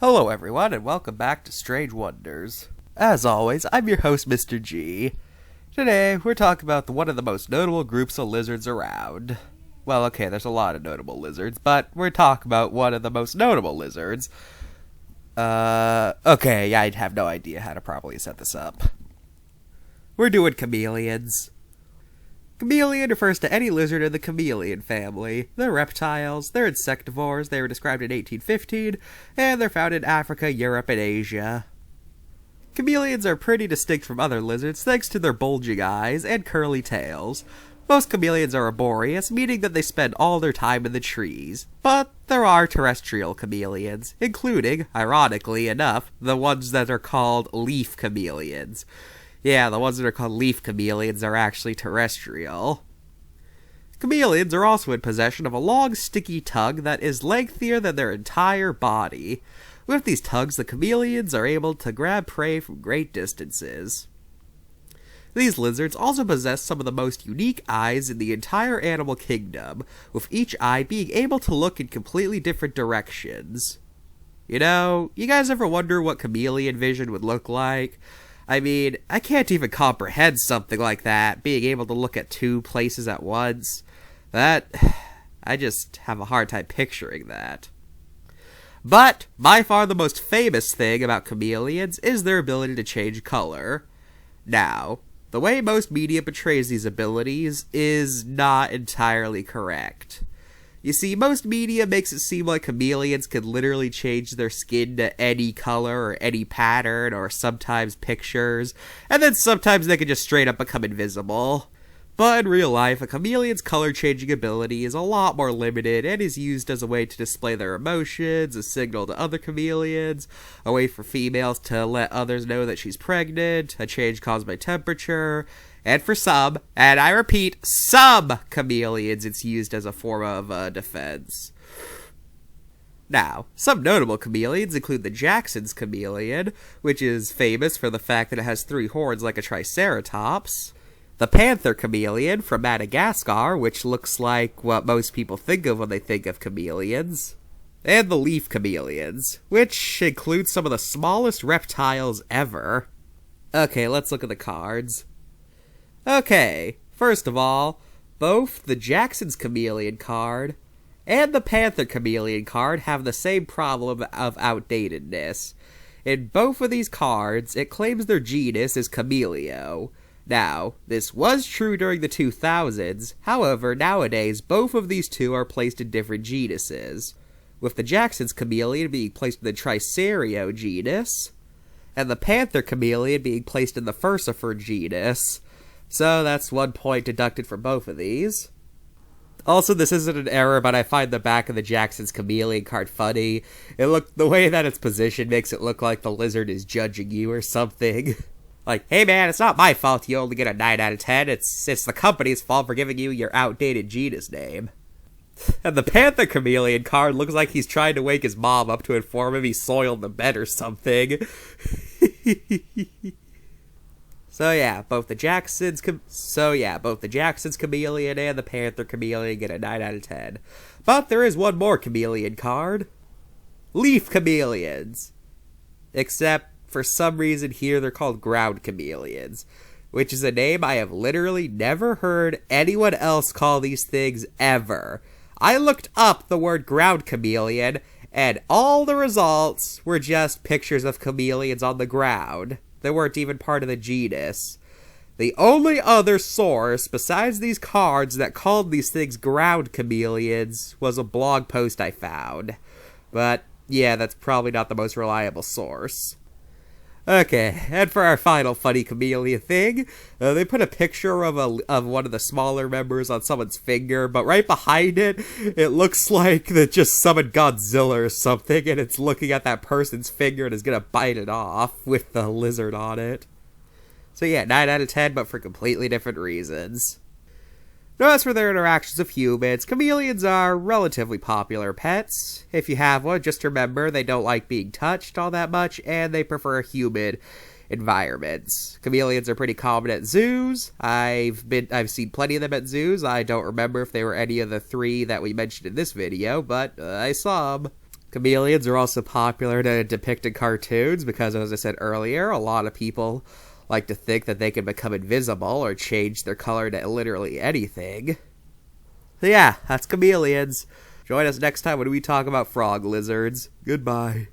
Hello everyone, and welcome back to Strange Wonders. As always, I'm your host, Mr.G. Today, we're talking about one of the most notable groups of lizards around. Well, okay, there's a lot of notable lizards, but we're talking about one of the most notable lizards. Okay, I'd have no idea how to properly set this up. We're doing chameleons. Chameleon refers to any lizard in the chameleon family. They're reptiles, they're insectivores, they were described in 1815, and they're found in Africa, Europe, and Asia. Chameleons are pretty distinct from other lizards thanks to their bulging eyes and curly tails. Most chameleons are arboreous, meaning that they spend all their time in the trees. But there are terrestrial chameleons, including, ironically enough, the ones that are called leaf chameleons. Yeah, the ones that are called leaf chameleons are actually terrestrial. Chameleons are also in possession of a long, sticky tongue that is lengthier than their entire body. With these tongues, the chameleons are able to grab prey from great distances. These lizards also possess some of the most unique eyes in the entire animal kingdom, with each eye being able to look in completely different directions. You know, you guys ever wonder what chameleon vision would look like? I mean, I can't even comprehend something like that, being able to look at two places at once. I just have a hard time picturing that. But, by far the most famous thing about chameleons is their ability to change color. Now, the way most media portrays these abilities is not entirely correct. You see, most media makes it seem like chameleons can literally change their skin to any color or any pattern or sometimes pictures, and then sometimes they can just straight up become invisible. But in real life, a chameleon's color changing ability is a lot more limited and is used as a way to display their emotions, a signal to other chameleons, a way for females to let others know that she's pregnant, a change caused by temperature, and for some, and I repeat, some chameleons, it's used as a form of defense. Now, some notable chameleons include the Jackson's chameleon, which is famous for the fact that it has 3 horns like a triceratops. The panther chameleon from Madagascar, which looks like what most people think of when they think of chameleons. And the leaf chameleons, which include some of the smallest reptiles ever. Okay, let's look at the cards. Okay, first of all, both the Jackson's Chameleon card and the Panther Chameleon card have the same problem of outdatedness. In both of these cards, it claims their genus is Cameleo. Now, this was true during the 2000s, however, nowadays both of these two are placed in different genuses, with the Jackson's Chameleon being placed in the Tricerio genus, and the Panther Chameleon being placed in the Furcifer genus. So that's 1 point deducted from both of these. Also, this isn't an error, but I find the back of the Jackson's Chameleon card funny. The way that it's positioned makes it look like the lizard is judging you or something. Like, hey man, it's not my fault you only get a 9 out of 10, it's the company's fault for giving you your outdated genus name. And the Panther Chameleon card looks like he's trying to wake his mom up to inform him he soiled the bed or something. So yeah, both the Jackson's Chameleon and the Panther Chameleon get a 9 out of 10. But there is one more chameleon card. Leaf chameleons. Except, for some reason here, they're called ground chameleons, which is a name I have literally never heard anyone else call these things ever. I looked up the word ground chameleon, and all the results were just pictures of chameleons on the ground. They weren't even part of the genus. The only other source besides these cards that called these things ground chameleons was a blog post I found. But yeah, that's probably not the most reliable source. Okay, and for our final funny chameleon thing, they put a picture of one of the smaller members on someone's finger, but right behind it, it looks like that just summoned Godzilla or something, and it's looking at that person's finger and is gonna bite it off with the lizard on it. So yeah, 9 out of 10, but for completely different reasons. Now, as for their interactions with humans, chameleons are relatively popular pets. If you have one, just remember they don't like being touched all that much, and they prefer humid environments. Chameleons are pretty common at zoos. I've seen plenty of them at zoos. I don't remember if they were any of the 3 that we mentioned in this video, but I saw them. Chameleons are also popular to depict in cartoons because, as I said earlier, a lot of people like to think that they can become invisible or change their color to literally anything. So yeah, that's chameleons. Join us next time when we talk about frog lizards. Goodbye.